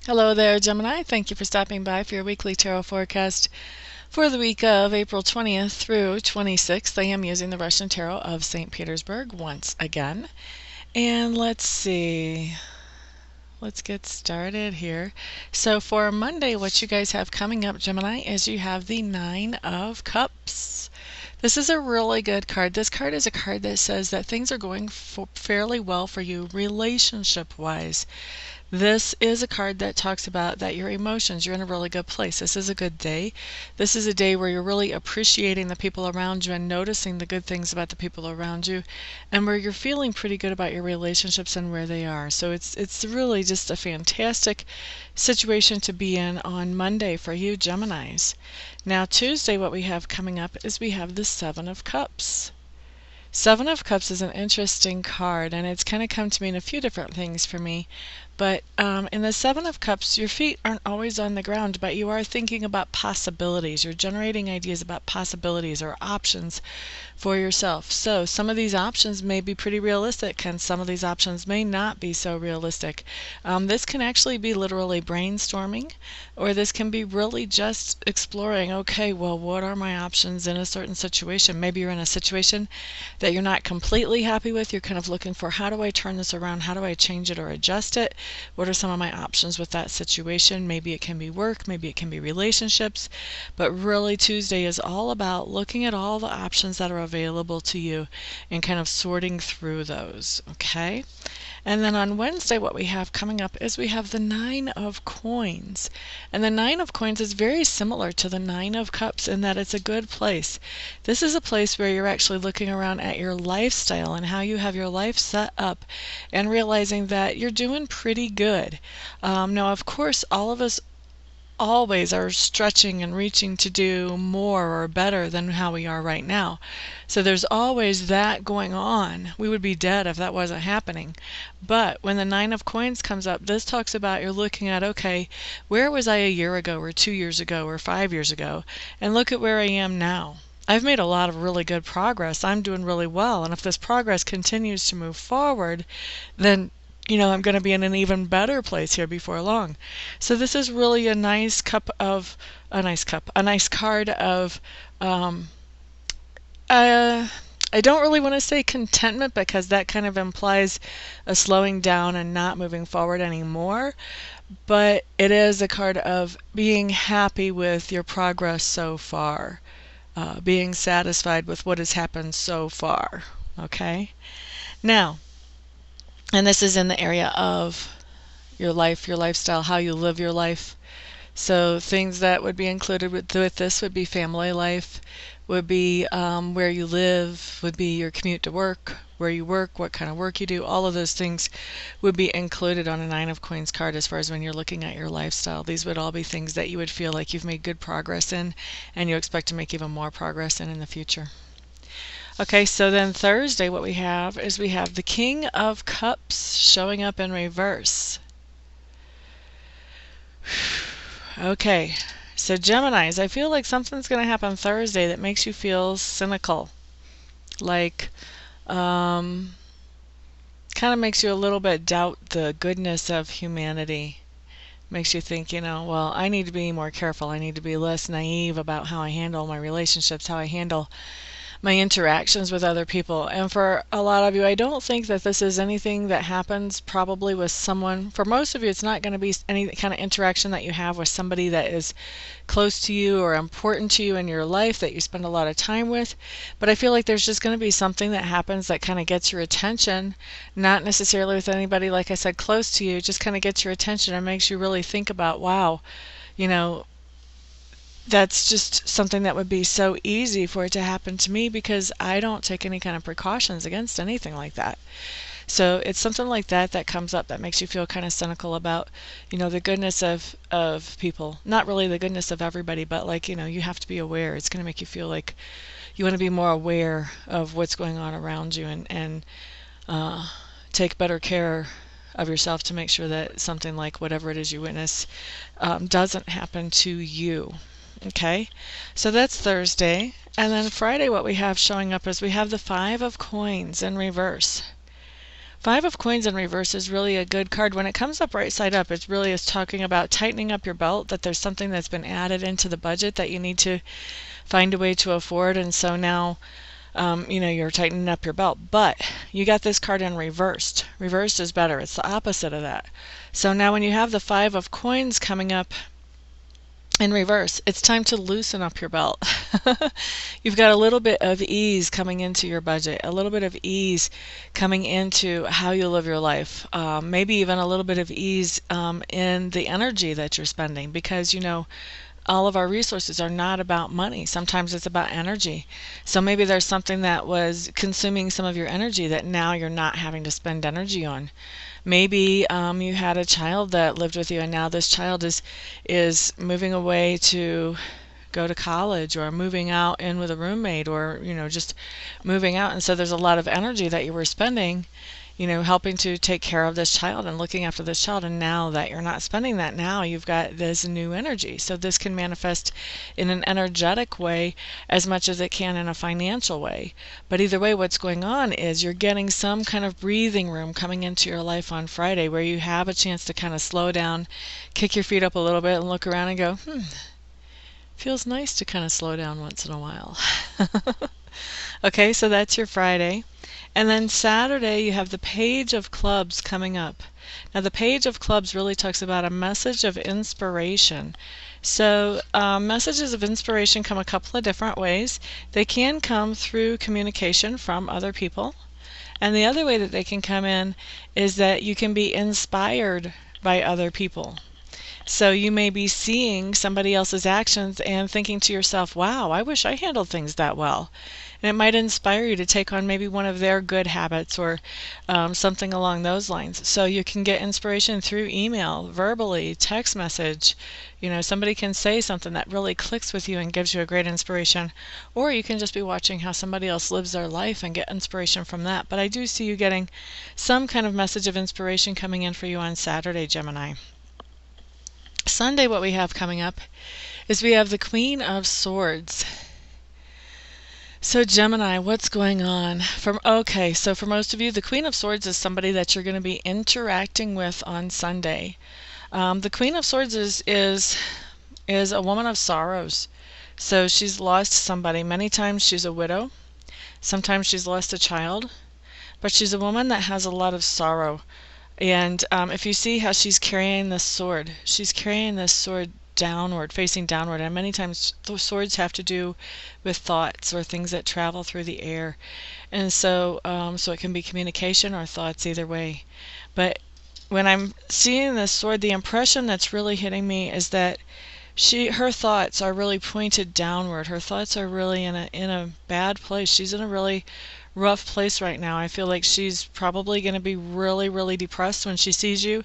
Hello there, Gemini. Thank you for stopping by for your weekly tarot forecast for the week of April 20th through 26th. I am using the Russian Tarot of St. Petersburg once again. And let's see. Let's get started here. So for Monday, what you guys have coming up, Gemini, is you have the Nine of Cups. This is a really good card. This card is a card that says that things are going fairly well for you relationship-wise. This is a card that talks about that your emotions, you're in a really good place. This is a good day. This is a day where you're really appreciating the people around you and noticing the good things about the people around you, and where you're feeling pretty good about your relationships and where they are. So it's really just a fantastic situation to be in on Monday for you Geminis. Now Tuesday, what we have coming up is we have the Seven of Cups. Seven of Cups is an interesting card, and it's kind of come to mean a few different things for me. But in the Seven of Cups, your feet aren't always on the ground, but you are thinking about possibilities. You're generating ideas about possibilities or options for yourself. So some of these options may be pretty realistic, and some of these options may not be so realistic. This can actually be literally brainstorming, or this can be really just exploring, okay, well, what are my options in a certain situation? Maybe you're in a situation that you're not completely happy with. You're kind of looking for, how do I turn this around? How do I change it or adjust it? What are some of my options with that situation? Maybe it can be work, maybe it can be relationships, but really Tuesday is all about looking at all the options that are available to you and kind of sorting through those, okay? And then on Wednesday, what we have coming up is we have the Nine of Coins. And the Nine of Coins is very similar to the Nine of Cups in that it's a good place. This is a place where you're actually looking around at your lifestyle and how you have your life set up and realizing that you're doing pretty good. Now, of course, all of us always are stretching and reaching to do more or better than how we are right now. So there's always that going on. We would be dead if that wasn't happening. But when the Nine of Coins comes up, this talks about you're looking at, okay, where was I a year ago or 2 years ago or 5 years ago? And look at where I am now. I've made a lot of really good progress. I'm doing really well. And if this progress continues to move forward, then I'm going to be in an even better place here before long. So this is really a nice card of, I don't really want to say contentment because that kind of implies a slowing down and not moving forward anymore. But it is a card of being happy with your progress so far, being satisfied with what has happened so far. Okay? Now, and this is in the area of your life, your lifestyle, how you live your life. So things that would be included with this would be family life, would be where you live, would be your commute to work, where you work, what kind of work you do. All of those things would be included on a Nine of Coins card as far as when you're looking at your lifestyle. These would all be things that you would feel like you've made good progress in and you expect to make even more progress in the future. Okay, so then Thursday what we have is we have the King of Cups showing up in reverse. Okay, so Geminis, I feel like something's going to happen Thursday that makes you feel cynical. Like, kind of makes you a little bit doubt the goodness of humanity. Makes you think, well, I need to be more careful. I need to be less naive about how I handle my relationships, how I handle my interactions with other people. And for a lot of you, I don't think that this is anything that happens probably with someone. For most of you, it's not going to be any kind of interaction that you have with somebody that is close to you or important to you in your life that you spend a lot of time with. But I feel like there's just going to be something that happens that kind of gets your attention, not necessarily with anybody, like I said, close to you, just kind of gets your attention and makes you really think about, wow, that's just something that would be so easy for it to happen to me because I don't take any kind of precautions against anything like that. So it's something like that that comes up that makes you feel kind of cynical about, the goodness of people. Not really the goodness of everybody, but like, you have to be aware. It's going to make you feel like you want to be more aware of what's going on around you and take better care of yourself to make sure that something like whatever it is you witness doesn't happen to you. Okay, so that's Thursday. And then Friday what we have showing up is we have the Five of Coins in reverse. Five of Coins in reverse is really a good card. When it comes up right side up, it really is talking about tightening up your belt, that there's something that's been added into the budget that you need to find a way to afford, and so now you're tightening up your belt. But you got this card in reversed. Reversed is better. It's the opposite of that. So now when you have the Five of Coins coming up in reverse, it's time to loosen up your belt. You've got a little bit of ease coming into your budget, a little bit of ease coming into how you live your life, maybe even a little bit of ease in the energy that you're spending, because all of our resources are not about money. Sometimes it's about energy. So maybe there's something that was consuming some of your energy that now you're not having to spend energy on. Maybe you had a child that lived with you, and now this child is moving away to go to college, or moving out in with a roommate, or just moving out, and so there's a lot of energy that you were spending helping to take care of this child and looking after this child, and now that you're not spending that, now you've got this new energy. So this can manifest in an energetic way as much as it can in a financial way. But either way, what's going on is you're getting some kind of breathing room coming into your life on Friday, where you have a chance to kind of slow down, kick your feet up a little bit, and look around and go, feels nice to kind of slow down once in a while. Okay, so that's your Friday. And then Saturday, you have the Page of Clubs coming up. Now, the Page of Clubs really talks about a message of inspiration. So messages of inspiration come a couple of different ways. They can come through communication from other people. And the other way that they can come in is that you can be inspired by other people. So you may be seeing somebody else's actions and thinking to yourself, wow, I wish I handled things that well. And it might inspire you to take on maybe one of their good habits, or something along those lines. So you can get inspiration through email, verbally, text message. Somebody can say something that really clicks with you and gives you a great inspiration. Or you can just be watching how somebody else lives their life and get inspiration from that. But I do see you getting some kind of message of inspiration coming in for you on Saturday, Gemini. Sunday, what we have coming up is we have the Queen of Swords. So Gemini, what's going on? So for most of you, the Queen of Swords is somebody that you're going to be interacting with on Sunday. The Queen of Swords is a woman of sorrows. So she's lost somebody. Many times she's a widow. Sometimes she's lost a child. But she's a woman that has a lot of sorrow. And if you see how she's carrying this sword downward, facing downward, and many times those swords have to do with thoughts or things that travel through the air, and so it can be communication or thoughts, either way. But when I'm seeing this sword, the impression that's really hitting me is that her thoughts are really pointed downward. Her thoughts are really in a bad place. She's in a really rough place right now. I feel like she's probably going to be really, really depressed when she sees you.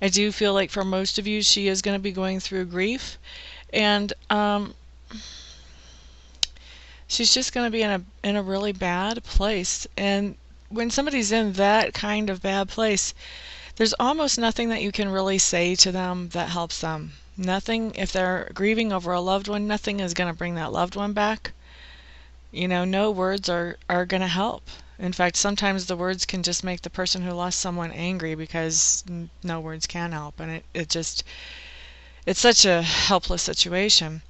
I do feel like for most of you, she is going to be going through grief, and she's just going to be in a really bad place. And when somebody's in that kind of bad place, there's almost nothing that you can really say to them that helps them. Nothing. If they're grieving over a loved one, nothing is going to bring that loved one back. No words are going to help. In fact, sometimes the words can just make the person who lost someone angry, because no words can help, and it's such a helpless situation.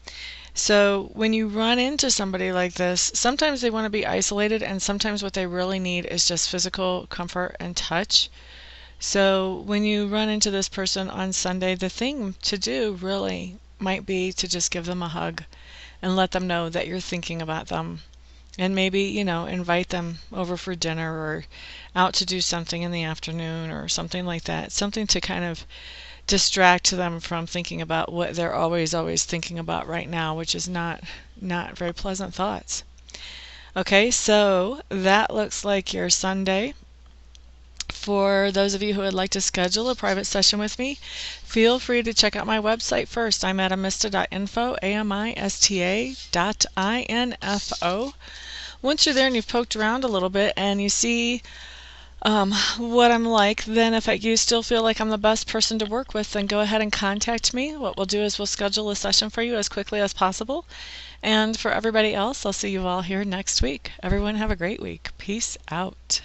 So when you run into somebody like this, sometimes they want to be isolated, and sometimes what they really need is just physical comfort and touch. So when you run into this person on Sunday, the thing to do really might be to just give them a hug and let them know that you're thinking about them. And maybe, invite them over for dinner, or out to do something in the afternoon, or something like that. Something to kind of distract them from thinking about what they're always thinking about right now, which is not very pleasant thoughts. Okay, so that looks like your Sunday. For those of you who would like to schedule a private session with me, feel free to check out my website first. I'm at amista.info, amista.info. Once you're there and you've poked around a little bit and you see what I'm like, then if you still feel like I'm the best person to work with, then go ahead and contact me. What we'll do is we'll schedule a session for you as quickly as possible. And for everybody else, I'll see you all here next week. Everyone have a great week. Peace out.